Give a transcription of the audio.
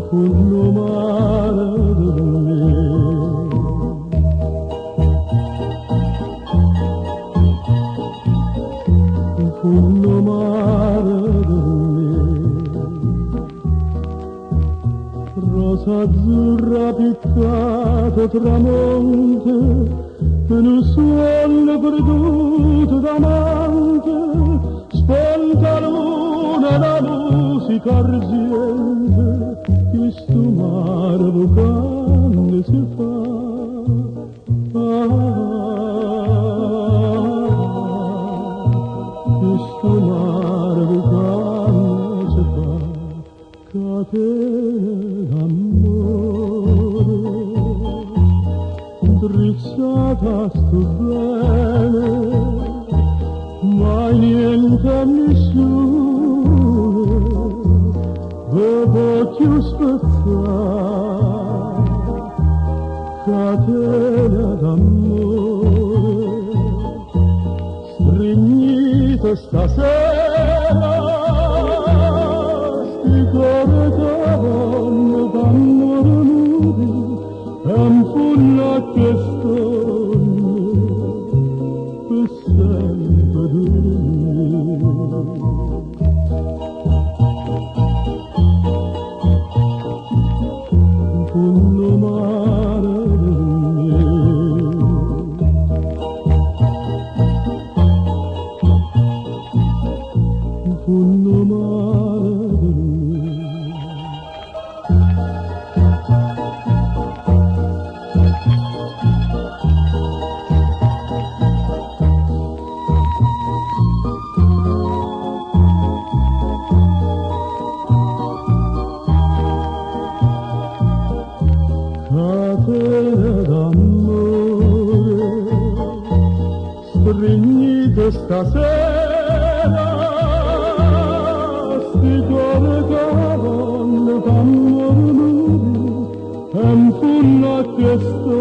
funno mare per me. Funno mare per me. Rosa azzurra piccato tramonte, in un suono perduto d'amante, sponta luna la musica argente, che sto mare vocale si fa. Che sto mare vocale si fa, catena d'amore, drizzata sto bene, mai niente a nessuno, dopo più spezzare, catena d'amore, stringito stasera, sti cuore d'amore, d'amore nudo, è un funno che stone per sempre un funno mare per me. Un funno mare per me. Catena d'amore, stringito stasera, sti cuore d'amore, d'amore nudo, è un funno che sto